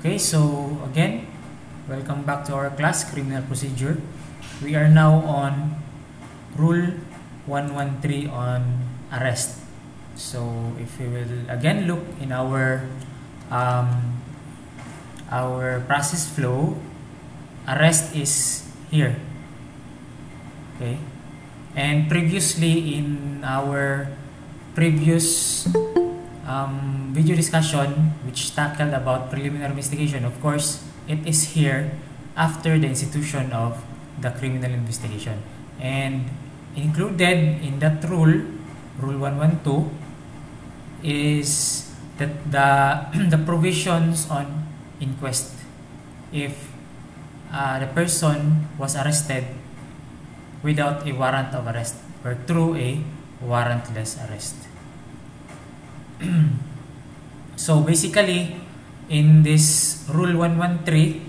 Okay, so again, welcome back to our class, Criminal Procedure. We are now on Rule 113 on arrest. So if we will again look in our process flow, arrest is here. Okay, and previously in our previous video discussion which tackled about preliminary investigation, of course it is here after the institution of the criminal investigation, and included in that rule 112 is that the provisions on inquest. If the person was arrested without a warrant of arrest or through a warrantless arrest. So basically, in this Rule 113,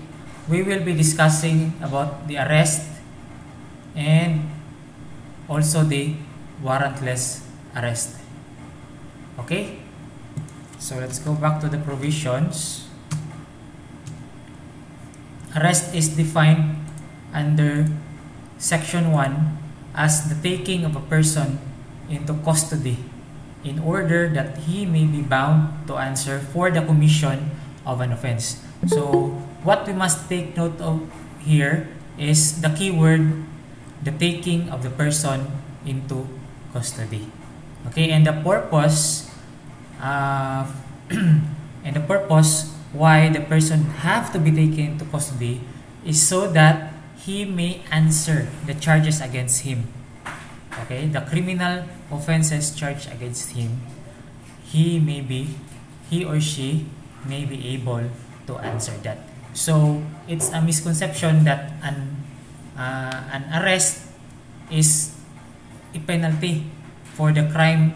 we will be discussing about the arrest and also the warrantless arrest. Okay? So let's go back to the provisions. Arrest is defined under Section 1 as the taking of a person into custody in order that he may be bound to answer for the commission of an offense. So what we must take note of here is the keyword, the taking of the person into custody. Okay, and the purpose why the person have to be taken into custody is so that he may answer the charges against him. Okay, the criminal offenses charged against him, he or she may be able to answer that. So it's a misconception that an arrest is a penalty for the crime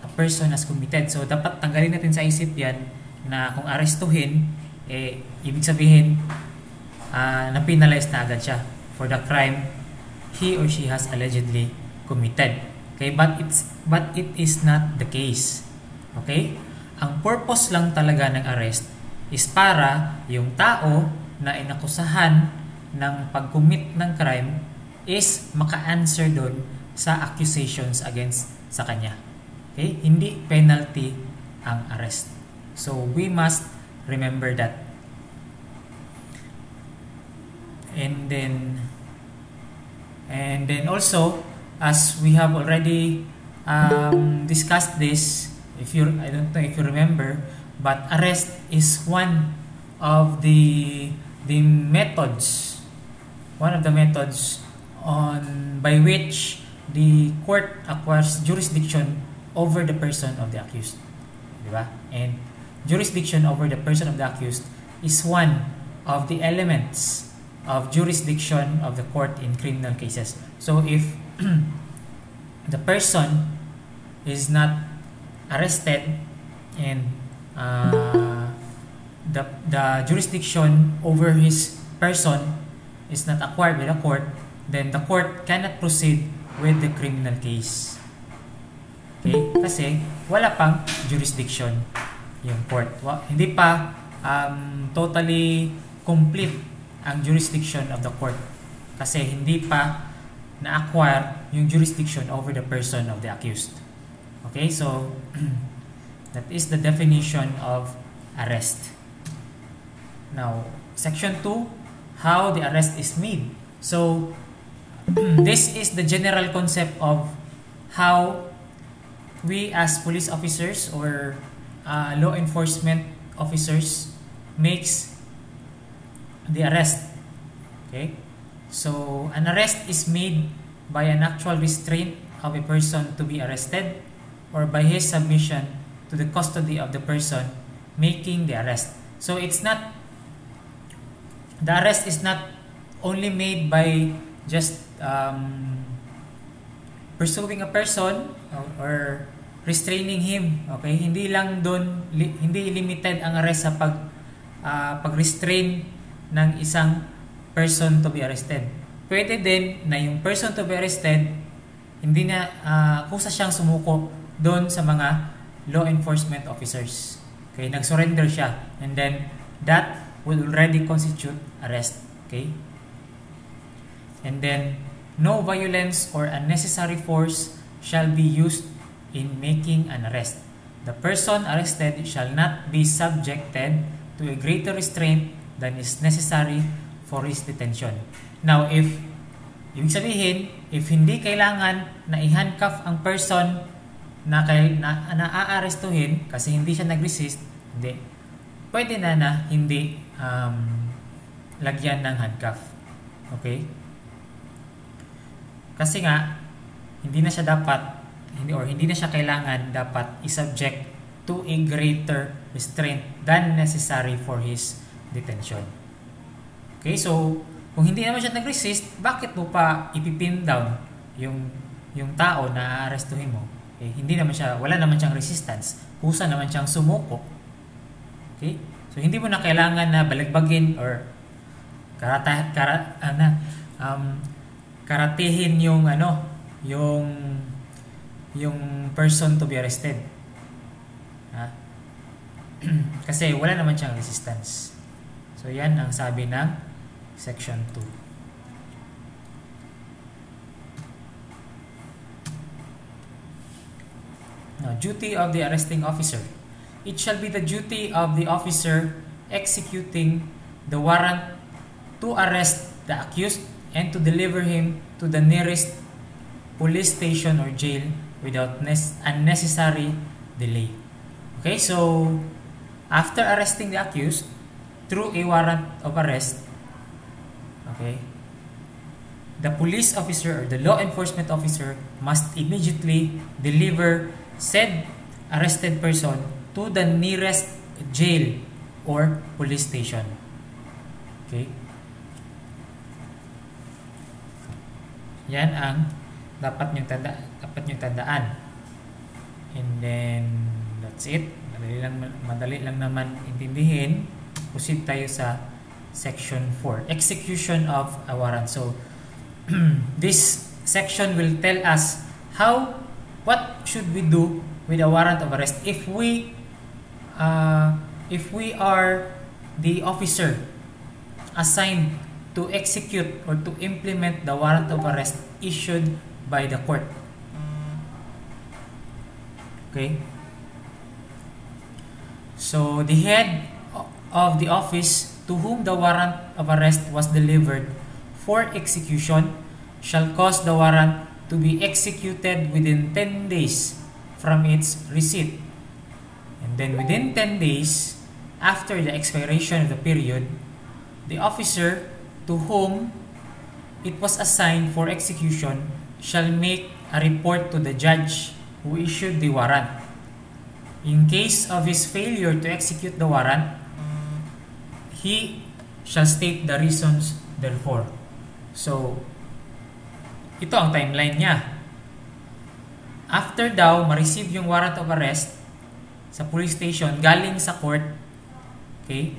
a person has committed. So dapat tanggalin natin sa isip yan na kung arestuhin, ibig sabihin na-penalize na agad siya for the crime he or she has allegedly committed. Okay, but it is not the case. Okay? Ang purpose lang talaga ng arrest is para yung tao na inakusahan ng pag-commit ng crime is maka-answer doon sa accusations against sa kanya. Okay? Hindi penalty ang arrest. So we must remember that. And then also, as we have already discussed this, I don't know if you remember, but arrest is one of the methods by which the court acquires jurisdiction over the person of the accused, diba? And jurisdiction over the person of the accused is one of the elements of jurisdiction of the court in criminal cases. So if the person is not arrested and the jurisdiction over his person is not acquired by the court, then the court cannot proceed with the criminal case. Okay? Kasi wala pang jurisdiction yung court. Hindi pa totally complete ang jurisdiction of the court kasi hindi pa na-acquire yung jurisdiction over the person of the accused. Okay, so that is the definition of arrest. Now, Section 2, how the arrest is made. So, this is the general concept of how we as police officers or law enforcement officers makes the arrest. Okay? So, an arrest is made by an actual restraint of a person to be arrested or by his submission to the custody of the person making the arrest. So, it's not, the arrest is not only made by just pursuing a person or restraining him. Okay? Hindi lang doon, hindi limited ang arrest sa pag-restrain ng isang person to be arrested. Pwede din na yung person to be arrested, hindi na kusa siyang sumuko doon sa mga law enforcement officers. Okay, nag-surrender siya. And then that will already constitute arrest. Okay? And then, no violence or unnecessary force shall be used in making an arrest. The person arrested shall not be subjected to a greater restraint than is necessary for his detention. Now, ibig sabihin, if hindi kailangan na i-handcuff ang person na aarestuhin kasi hindi siya nag-resist, hindi. Pwede na hindi lagyan ng handcuff. Okay? Kasi nga, hindi na siya kailangan dapat i-subject to a greater restraint than necessary for his detention. Okay, so kung hindi naman siya nag-resist, bakit mo pa ipipin down yung tao na aarestuhin mo? Hindi naman siya, wala naman siyang resistance. Kusa naman siyang sumuko. Okay? So hindi mo na kailangan na balagbagin or karatihin yung person to be arrested. Kasi wala naman siyang resistance. So yan ang sabi ng section 2. Now, duty of the arresting officer. It shall be the duty of the officer executing the warrant to arrest the accused and to deliver him to the nearest police station or jail without unnecessary delay. Okay, so after arresting the accused through a warrant of arrest, okay, the police officer or the law enforcement officer must immediately deliver said arrested person to the nearest jail or police station. Okay? Yan ang dapat niyong tandaan. And then that's it. Madali lang naman intindihin. Proceed tayo sa section 4. Execution of a warrant. So this section will tell us what should we do with a warrant of arrest if we are the officer assigned to execute or to implement the warrant of arrest issued by the court. Okay? So the head of the office to whom the warrant of arrest was delivered for execution shall cause the warrant to be executed within 10 days from its receipt. And then within 10 days after the expiration of the period, the officer to whom it was assigned for execution shall make a report to the judge who issued the warrant. In case of his failure to execute the warrant, he shall state the reasons therefore. So, ito ang timeline niya. After daw ma-receive yung warrant of arrest sa police station galing sa court, okay,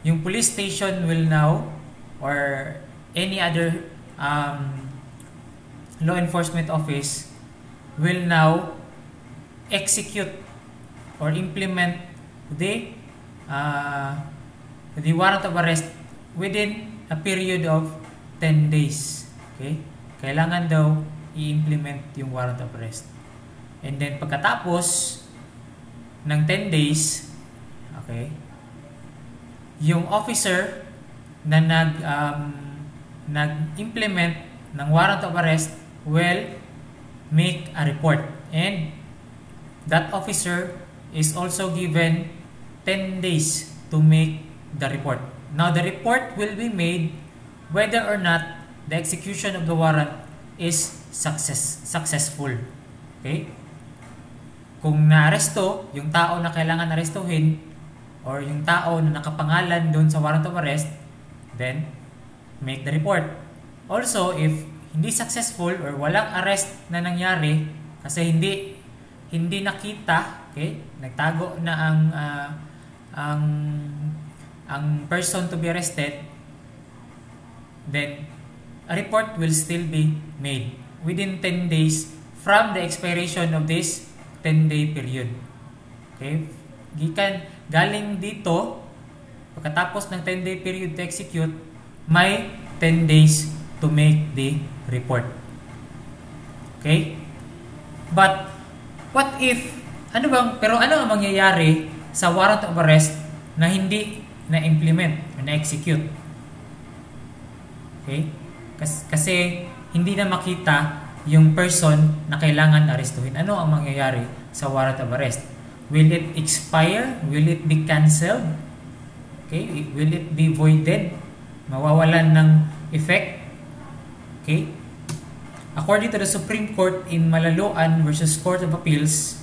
yung police station will now or any other law enforcement office will now execute or implement the warrant of arrest within a period of 10 days. Okay? Kailangan daw i-implement yung warrant of arrest. And then pagkatapos ng 10 days, okay, yung officer na nag-implement ng warrant of arrest will make a report. And that officer is also given 10 days to make the report. Now, the report will be made whether or not the execution of the warrant is successful. Okay? Kung naaresto, yung tao na kailangan arestuhin or yung tao na nakapangalan doon sa warrant of arrest, then make the report. Also, if hindi successful or walang arrest na nangyari kasi hindi nakita, okay? Nagtago na ang person to be arrested, then a report will still be made within 10 days from the expiration of this 10-day period. Okay? Galing dito, pagkatapos ng 10-day period to execute, may 10 days to make the report. Okay? But, what if, pero ano ang mangyayari sa warrant of arrest na hindi na-implement o na-execute? Okay? Kasi, hindi na makita yung person na kailangan arestuhin. Ano ang mangyayari sa warrant of arrest? Will it expire? Will it be cancelled? Okay? Will it be voided? Mawawalan ng effect? Okay? According to the Supreme Court in Malaluan versus Court of Appeals,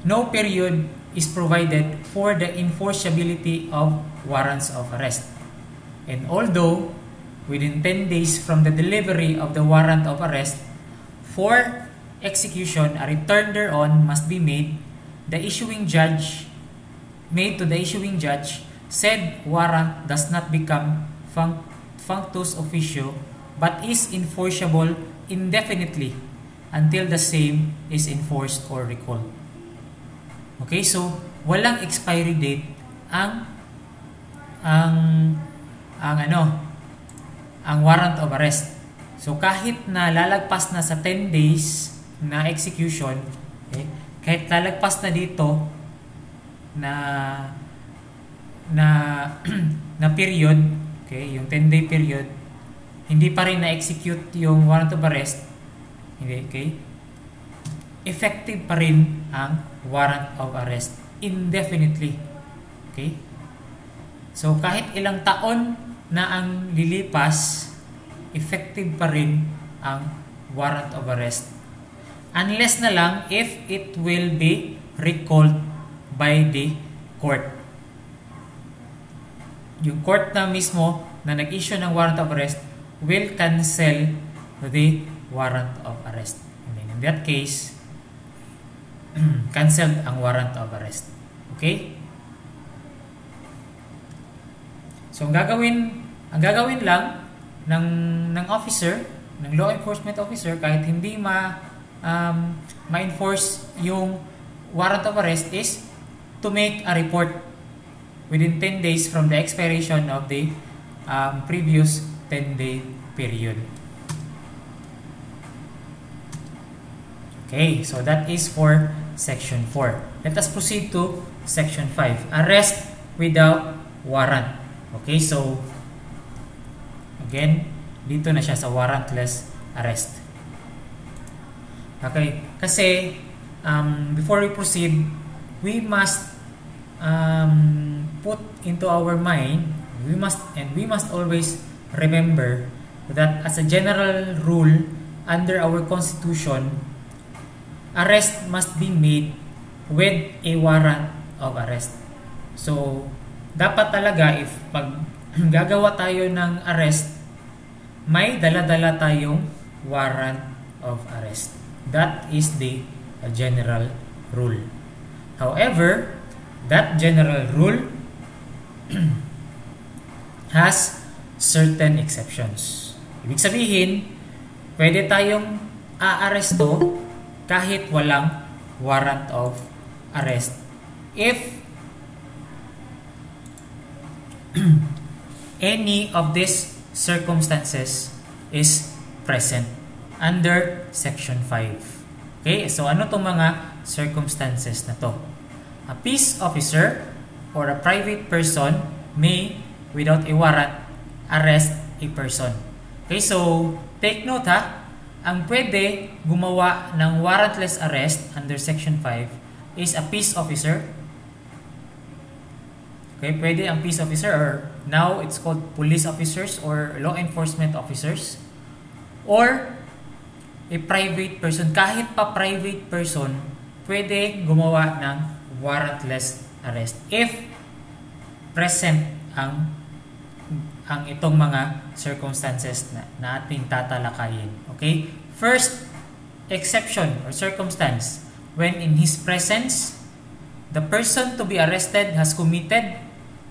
no period is provided for the enforceability of warrants of arrest. And although within 10 days from the delivery of the warrant of arrest, for execution, a return thereon must be made to the issuing judge, said warrant does not become functus officio but is enforceable indefinitely until the same is enforced or recalled. Okay, so walang expiry date ang warrant of arrest. So kahit na lalagpas na sa 10 days na execution, okay, kahit lalagpas na dito na period, okay, yung 10-day period, hindi pa rin na-execute yung warrant of arrest, okay, effective pa rin ang warrant of arrest indefinitely. Okay? So, kahit ilang taon na ang lilipas, effective pa rin ang warrant of arrest. Unless na lang if it will be recalled by the court. Yung court na mismo na nag-issue ng warrant of arrest will cancel the warrant of arrest. And then in that case, canceled ang warrant of arrest. Okay? So, ang gagawin lang ng officer, ng law enforcement officer, kahit hindi ma-enforce yung warrant of arrest is to make a report within 10 days from the expiration of the previous 10-day period. Okay, so that is for Section 4. Let us proceed to Section 5. Arrest without warrant. Okay, so again, dito na siya sa warrantless arrest. Okay, kasi before we proceed, we must put into our mind, we must always remember that as a general rule under our Constitution, arrest must be made with a warrant of arrest. So, dapat talaga if pag gagawa tayo ng arrest, may dala-dala tayong warrant of arrest. That is the general rule. However, that general rule has certain exceptions. Ibig sabihin, pwede tayong aaresto kahit walang warrant of arrest if any of these circumstances is present under Section 5. Okay, so ano itong mga circumstances na to? A peace officer or a private person may, without a warrant, arrest a person. Okay, so take note ha, ang pwede gumawa ng warrantless arrest under Section 5 is a peace officer. Okay, pwede ang peace officer, or now it's called police officers or law enforcement officers, or a private person. Kahit pa private person, pwede gumawa ng warrantless arrest if present ang itong mga circumstances na ating tatalakayin. Okay? First exception or circumstance, when in his presence, the person to be arrested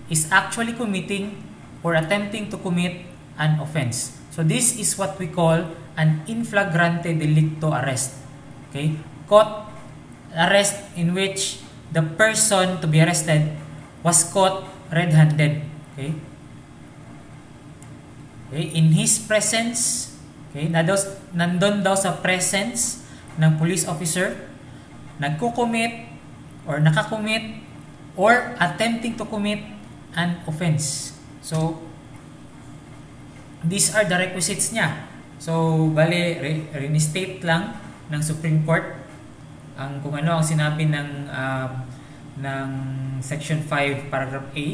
is actually committing or attempting to commit an offense. So this is what we call an in flagrante delicto arrest. Okay? Caught arrest in which the person to be arrested was caught red-handed. Okay? Okay? In his presence, okay, nandun daw sa presence ng police officer, nagko-commit or nakakommit or attempting to commit an offense. So, these are the requisites niya. So, bale, reinstate lang ng Supreme Court ang kung ano ang sinabi ng Section 5, Paragraph A.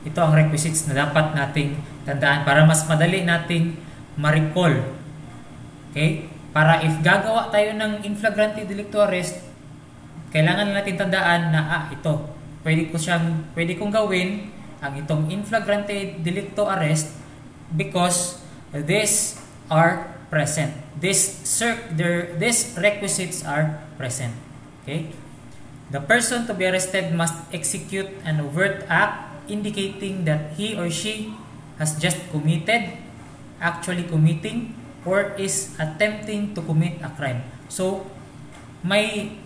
Ito ang requisites na dapat nating tandaan para mas madali nating ma-recall. Okay? Para if gagawa tayo ng in flagrante delicto arrest, kailangan natin tandaan na ito, pwede kong gawin ang itong in flagrante delicto arrest because these are present. These requisites are present. Okay? The person to be arrested must execute an overt act indicating that he or she has just committed, actually committing, or is attempting to commit a crime. So, may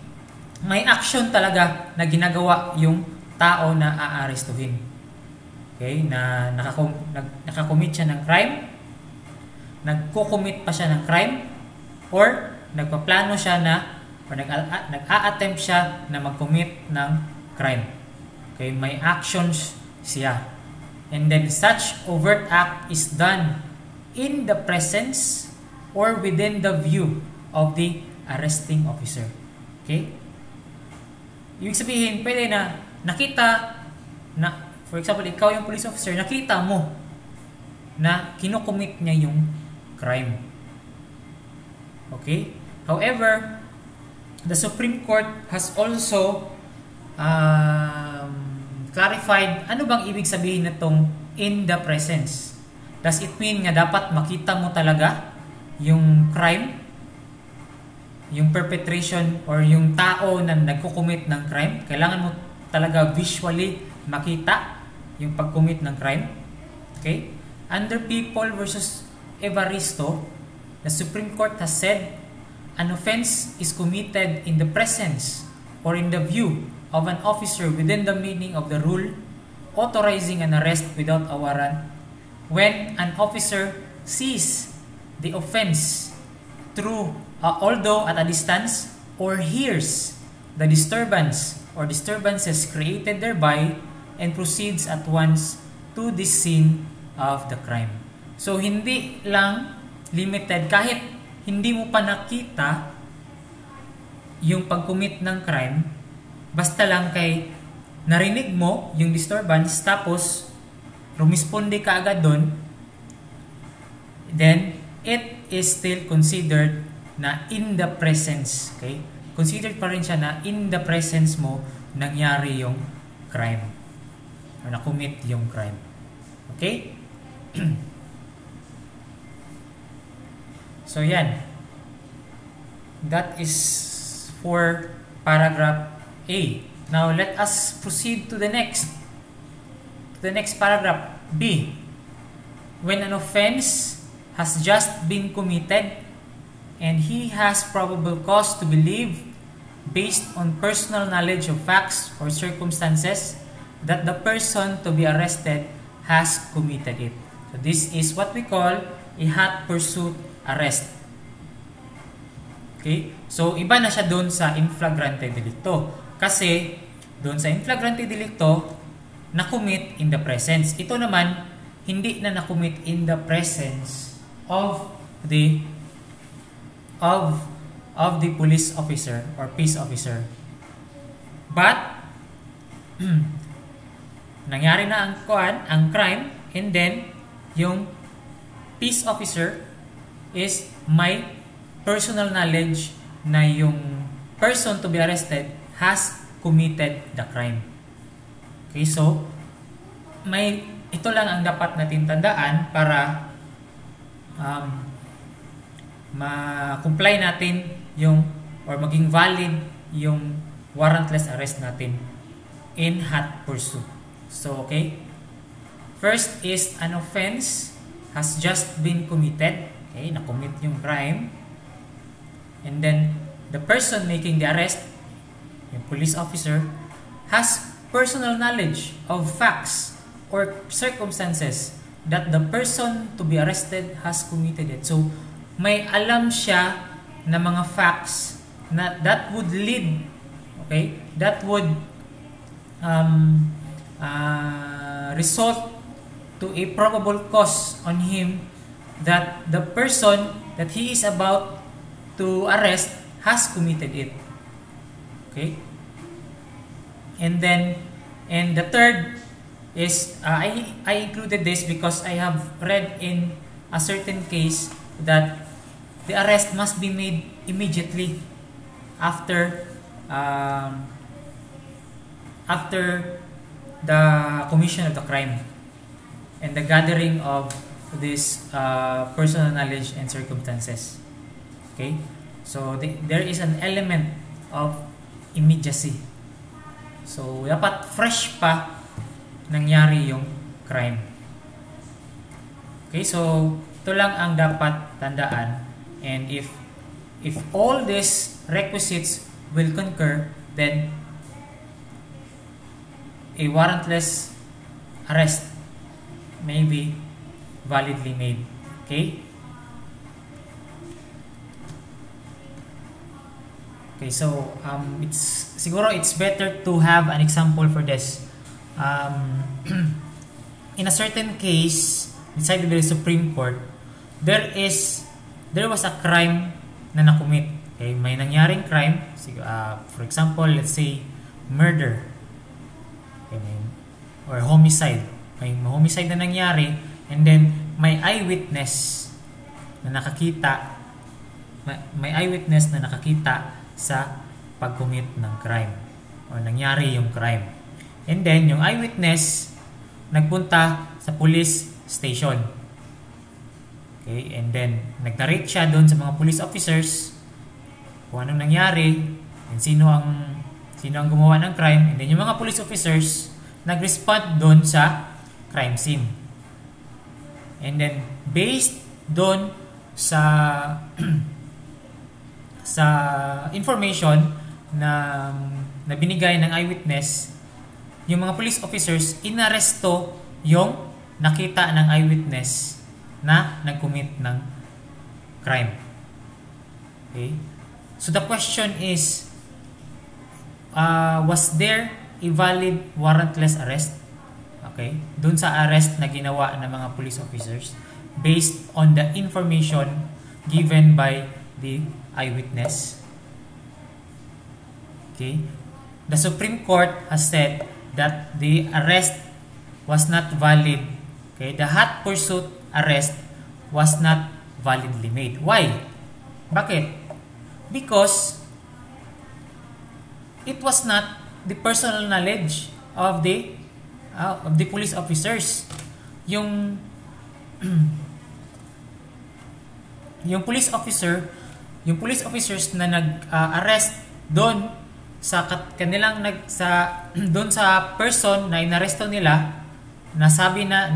action talaga na ginagawa yung tao na aarestuhin. Okay? Na nakakommit siya ng crime, nagko-commit pa siya ng crime, or nagpaplano siya na or nag-a-attempt siya na mag-commit ng crime. Okay, may actions siya. And then such overt act is done in the presence or within the view of the arresting officer. Okay? Ibig sabihin, pwede na nakita na, for example, ikaw yung police officer, nakita mo na kinocommit niya yung crime. Okay? However, the Supreme Court has also clarified ano bang ibig sabihin nitong in the presence. Does it mean nga dapat makita mo talaga yung crime, yung perpetration or yung tao na nagko-commit ng crime? Kailangan mo talaga visually makita yung pag-commit ng crime. Okay? Under People versus Evaristo, the Supreme Court has said an offense is committed in the presence or in the view of an officer within the meaning of the rule authorizing an arrest without a warrant when an officer sees the offense through, although at a distance, or hears the disturbance or disturbances created thereby and proceeds at once to the scene of the crime. So, hindi lang limited, kahit hindi mo pa nakita yung pag-commit ng crime, basta lang kay narinig mo yung disturbance, tapos rumisponde ka agad doon, then it is still considered na in the presence. Okay? Considered pa rin siya na in the presence mo nangyari yung crime or na-commit yung crime. Okay? So yan. That is for paragraph A. Now let us proceed to the next paragraph, B. When an offense has just been committed and he has probable cause to believe based on personal knowledge of facts or circumstances that the person to be arrested has committed it. So this is what we call a hot pursuit arrest. Okay? So iba na siya doon sa in flagrante delicto. Kasi doon sa in flagrante delicto, na-commit in the presence. Ito naman, hindi na na-commit in the presence of the police officer or peace officer. But nangyari na ang crime, and then yung peace officer is may personal knowledge na yung person to be arrested has committed the crime. Okay, so ito lang ang dapat natin tandaan para ma-comply natin yung or maging valid yung warrantless arrest natin in hot pursuit. So, okay? First is an offense has just been committed. Okay, na-commit yung crime. And then, the person making the arrest, yung police officer, has personal knowledge of facts or circumstances that the person to be arrested has committed it. So, may alam siya na mga facts na that would lead, okay, that would result to a probable cause on him that the person that he is about to arrest has committed it. Okay? And the third is, I included this because I have read in a certain case that the arrest must be made immediately after the commission of the crime and the gathering of this personal knowledge and circumstances. Okay? So, there is an element of immediacy. So, dapat fresh pa nangyari yung crime. Okay? So, ito lang ang dapat tandaan. And if all these requisites will concur, then a warrantless arrest may be validly made. Okay? Okay, so it's better to have an example for this. In a certain case decided by the Supreme Court, there was a crime na nakumit. Okay, may nangyaring crime, for example, let's say murder, okay, or homicide. May homicide na nangyari, and then may eyewitness na nakakita sa pag-commit ng crime or nangyari yung crime. And then yung eyewitness nagpunta sa police station. Okay, and then nag-narrate siya doon sa mga police officers kung anong nangyari and sino ang gumawa ng crime, and then yung mga police officers nag-respond doon sa crime scene. And then based doon sa information na binigay ng eyewitness, yung mga police officers inaresto yung nakita ng eyewitness na nag-commit ng crime. Okay? So the question is, was there a valid warrantless arrest? Okay? Doon sa arrest na ginawa ng mga police officers based on the information given by the eyewitness. Okay? The Supreme Court has said that the arrest was not valid. Okay? The hot pursuit arrest was not validly made. Why? Bakit? Because it was not the personal knowledge of the police officers. Yung police officers na nag-arrest doon sa doon sa person na inaresto nila, na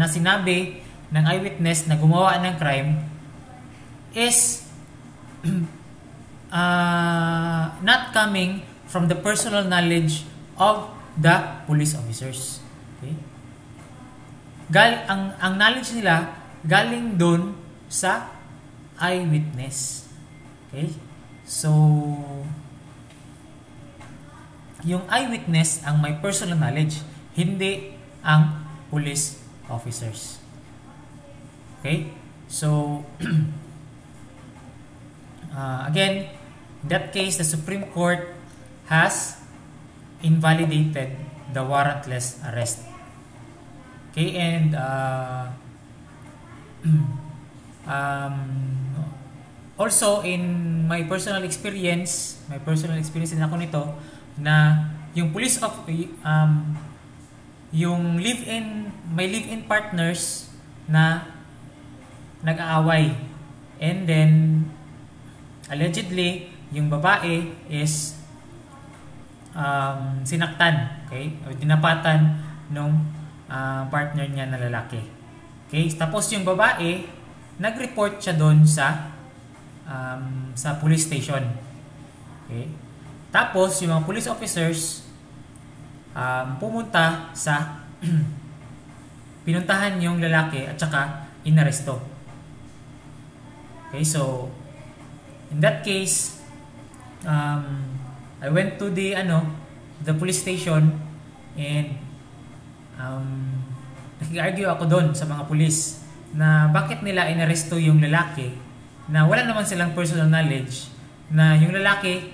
sinabi ng eyewitness na gumawa ng crime is not coming from the personal knowledge of the police officers. Okay? Ang knowledge nila galing doon sa eyewitness. Okay? So, yung eyewitness ang may personal knowledge, hindi ang police officers. Okay? So, again, in that case, the Supreme Court has invalidated the warrantless arrest. Okay, and also in my personal experience din ako nito, na yung yung may live-in partners na nag-aaway, and then allegedly yung babae is sinaktan, okay, o dinapatan nung partner niya na lalaki. Okay, tapos yung babae nag-report siya doon sa police station. Okay, tapos yung mga police officers pumunta sa pinuntahan yung lalaki at saka inaresto. Okay, so in that case, I went to the police station and nag-argue ako doon sa mga pulis na bakit nila inaresto yung lalaki na wala naman silang personal knowledge, na yung lalaki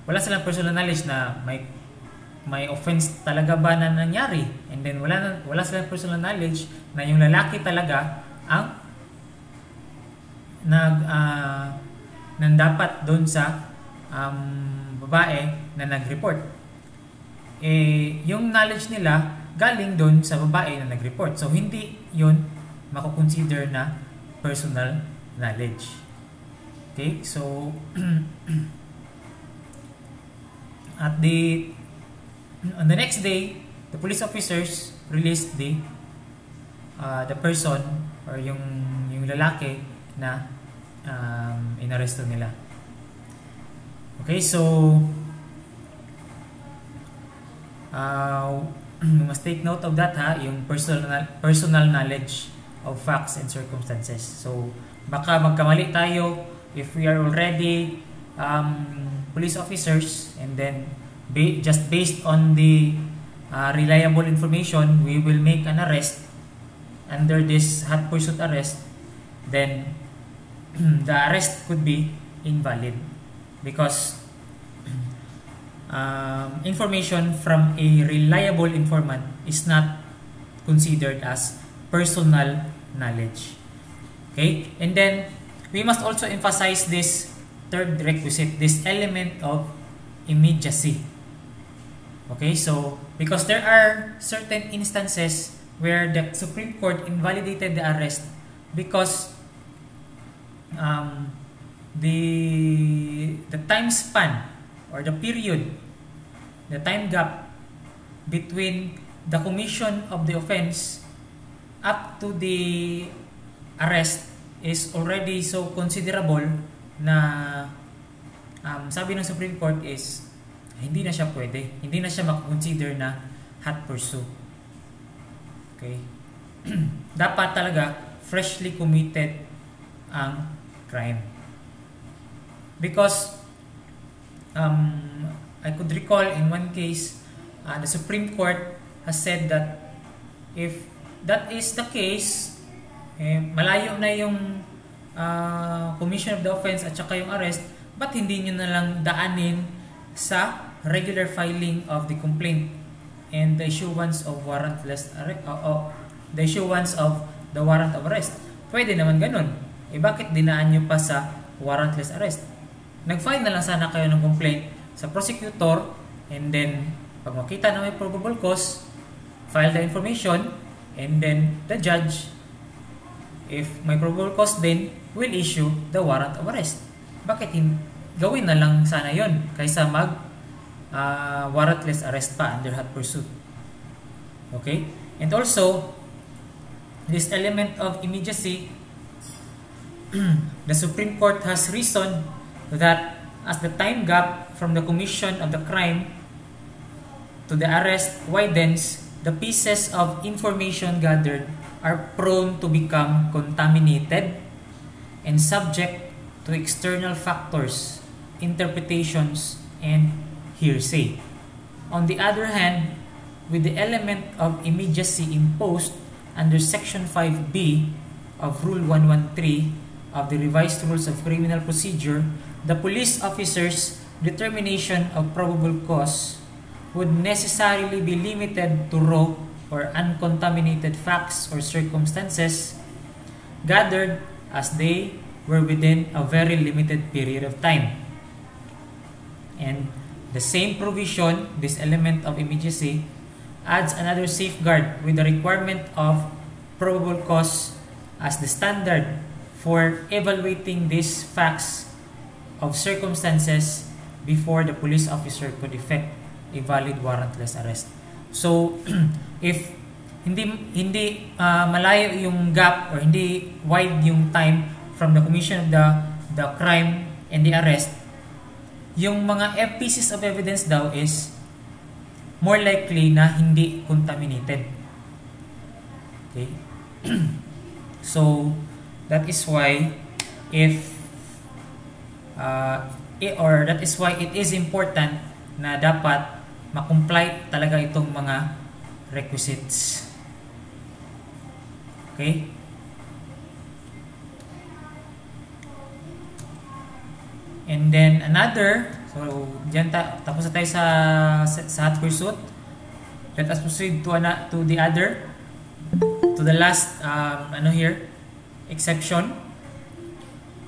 wala silang personal knowledge na may offense talaga ba na nangyari, and then wala silang personal knowledge na yung lalaki talaga ang nang dapat doon sa babae na nag-report. Yung knowledge nila galing doon sa babae na nag-report. So, hindi yun mako-consider na personal knowledge. Okay? So, on the next day, the police officers released the person or yung lalaki na inaresto nila. Okay, so we must take note of that, yung personal knowledge of facts and circumstances. So baka magkamali tayo if we are already police officers, and then just based on the reliable information, we will make an arrest under this hot pursuit arrest. Then the arrest could be invalid because information from a reliable informant is not considered as personal knowledge. Okay, and then we must also emphasize this third requisite, this element of immediacy. Okay, so because there are certain instances where the Supreme Court invalidated the arrest because the time span or the period, the time gap between the commission of the offense up to the arrest is already so considerable na sabi ng Supreme Court is hindi na siya pwede, hindi na siya makakonsider na hot pursuit. Okay? Dapat talaga freshly committed ang crime. Because I could recall in one case, the Supreme Court has said that if that is the case, malayo na yung commission of the offense at saka yung arrest, ba't hindi nyo na lang daanin sa regular filing of the complaint and the issuance of warrantless the issuance of the warrant of arrest? Pwede naman ganun. Bakit dinaan nyo pa sa warrantless arrest? Nag-file na lang sana kayo ng complaint sa prosecutor, and then pag makita na may probable cause, file the information, and then the judge, if may probable cause din, will issue the warrant of arrest. Bakit gawin na lang sana yon kaysa warrantless arrest pa under hot pursuit? Okay? And also, this element of immediacy, the Supreme Court has reasoned that as the time gap from the commission of the crime to the arrest widens, the pieces of information gathered are prone to become contaminated and subject to external factors, interpretations, and hearsay. On the other hand, with the element of immediacy imposed under Section 5B of Rule 113 of the Revised Rules of Criminal Procedure, the police officer's determination of probable cause would necessarily be limited to raw or uncontaminated facts or circumstances gathered as they were within a very limited period of time. And the same provision, this element of immediacy, adds another safeguard with the requirement of probable cause as the standard for evaluating these facts of circumstances before the police officer could effect a valid warrantless arrest. So, if hindi malayo yung gap or hindi wide yung time from the commission of the crime and the arrest, yung mga pieces of evidence daw is more likely na hindi contaminated. Okay? So, that is why that is why it is important na dapat ma-comply talaga itong mga requisites. Okay? And then another, so diyan tapos na tayo sa hot pursuit. Let us proceed to the last exception.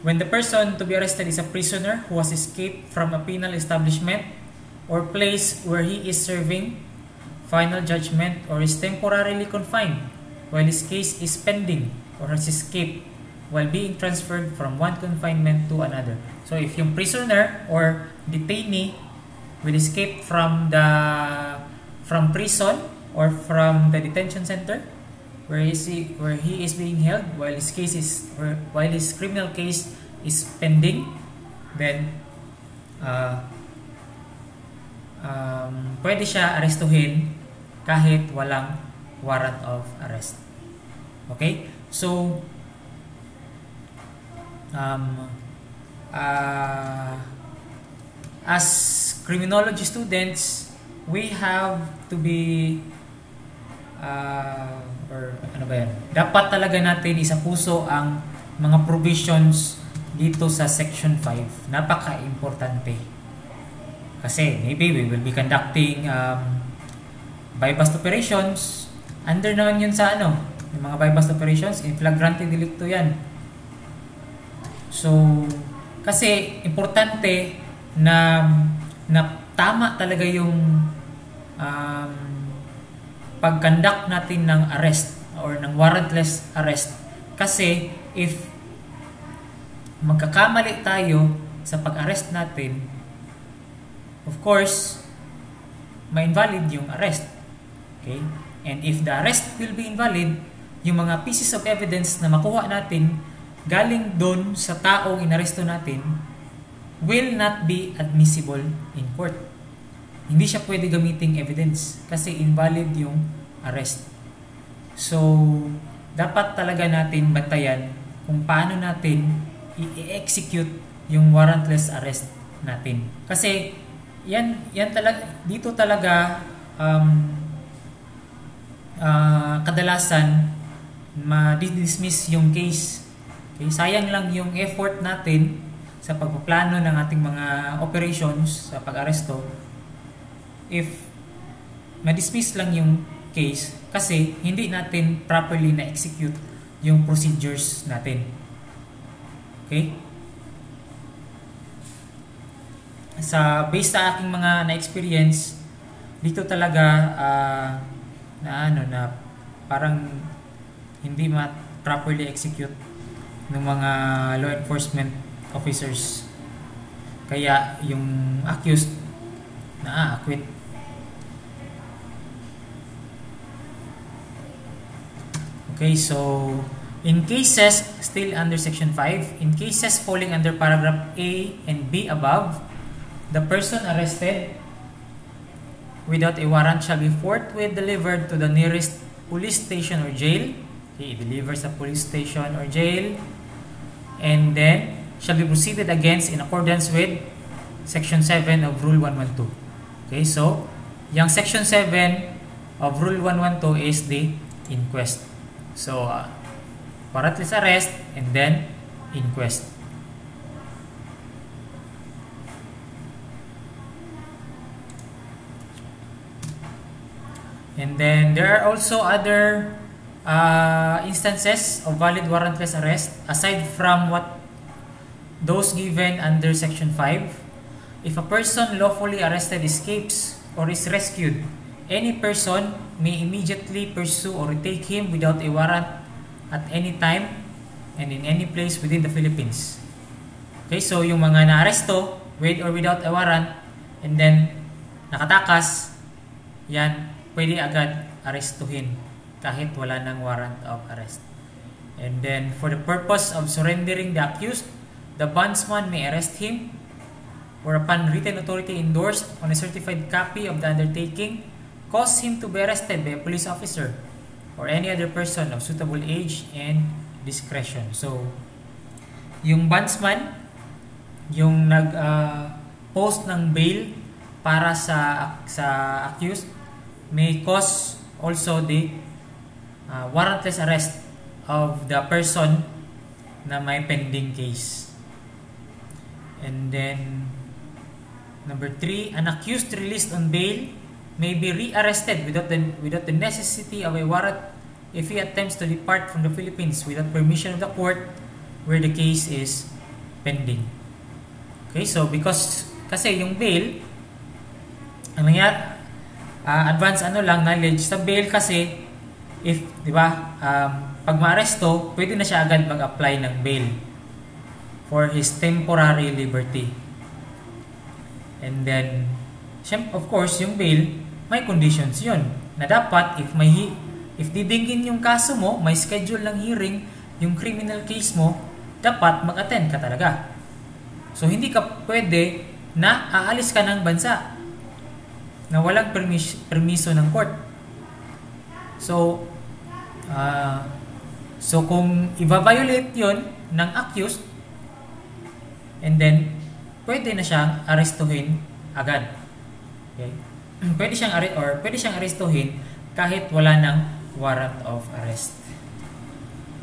When the person to be arrested is a prisoner who has escaped from a penal establishment or place where he is serving final judgment or is temporarily confined while his case is pending or has escaped while being transferred from one confinement to another. So if yung prisoner or detainee will escape from prison or from the detention center where he is being held while his criminal case is pending, then pwede siya arestuhin kahit walang warrant of arrest. Okay? So as criminology students, we have to be dapat talaga natin isapuso ang mga provisions dito sa section 5. Napaka-importante. Kasi maybe we will be conducting buy-bust operations. Under naman yun sa yung mga buy-bust operations, in flagrante delicto yan. So, kasi importante na tama talaga yung pag-conduct natin ng arrest or ng warrantless arrest. Kasi if magkakamali tayo sa pag-arrest natin, of course, ma-invalid yung arrest. Okay? And if the arrest will be invalid, yung mga pieces of evidence na makuha natin galing doon sa taong inaresto natin will not be admissible in court. Hindi siya pwede gamiting evidence kasi invalid yung arrest. So, dapat talaga natin bantayan kung paano natin i-execute yung warrantless arrest natin. Kasi yan talaga dito talaga kadalasan ma-dismiss yung case. Okay? Sayang lang yung effort natin sa pagpaplano ng ating mga operations sa pag-aresto if ma-dismiss lang yung case kasi hindi natin properly na-execute yung procedures natin. Okay? Based sa aking mga na-experience, dito talaga na parang hindi properly execute ng mga law enforcement officers. Kaya yung accused na-acquit. Okay, so in cases still under section 5, in cases falling under paragraph A and B above, the person arrested without a warrant shall be forthwith delivered to the nearest police station or jail. Okay, deliver sa police station or jail, and then shall be proceeded against in accordance with section 7 of Rule 112. Okay, so yung section 7 of Rule 112 is the inquest. So, warrantless arrest and then inquest. And then there are also other instances of valid warrantless arrest aside from those given under section 5. If a person lawfully arrested escapes or is rescued, any person may immediately pursue or retake him without a warrant at any time and in any place within the Philippines. Okay, so yung mga naaresto with or without a warrant and then nakatakas, yan, pwede agad arestuhin kahit wala ng warrant of arrest. And then for the purpose of surrendering the accused, the bondsman may arrest him or upon written authority endorsed on a certified copy of the undertaking, cause him to be arrested by a police officer or any other person of suitable age and discretion. So, yung bondsman, yung nag-post ng bail para sa accused, may cause also the warrantless arrest of the person na may pending case. And then, number 3, an accused released on bail may be re-arrested without the necessity of a warrant if he attempts to depart from the Philippines without permission of the court where the case is pending. Okay, so kasi yung bail, ang nangyari, advance knowledge sa bail kasi, if, di ba, pag ma-aresto, pwede na siya agad mag-apply ng bail for his temporary liberty. And then, of course, yung bail, may conditions yun. Na dapat, if didingin yung kaso mo, may schedule ng hearing, yung criminal case mo, dapat mag-attend ka talaga. So, hindi ka pwede na aalis ka ng bansa na walang permiso ng court. So, kung i-violate yun ng accused, and then, pwede na siyang arestuhin agad. Okay? Pwede siyang arestuhin kahit wala ng warrant of arrest.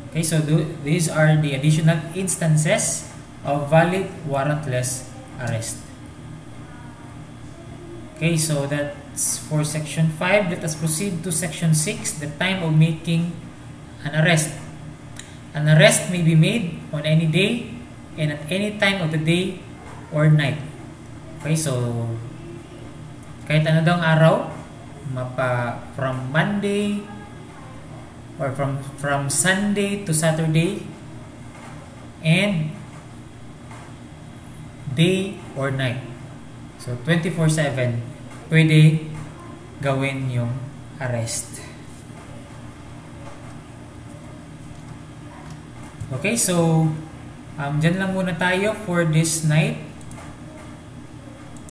Okay, so these are the additional instances of valid warrantless arrest. Okay, so that's for section 5. Let us proceed to section 6, the time of making an arrest. An arrest may be made on any day and at any time of the day or night. Okay, so kahit ano daw ang araw, from Monday or from Sunday to Saturday, and day or night. So 24/7 pwede gawin yung arrest. Okay, so dyan lang muna tayo for this night.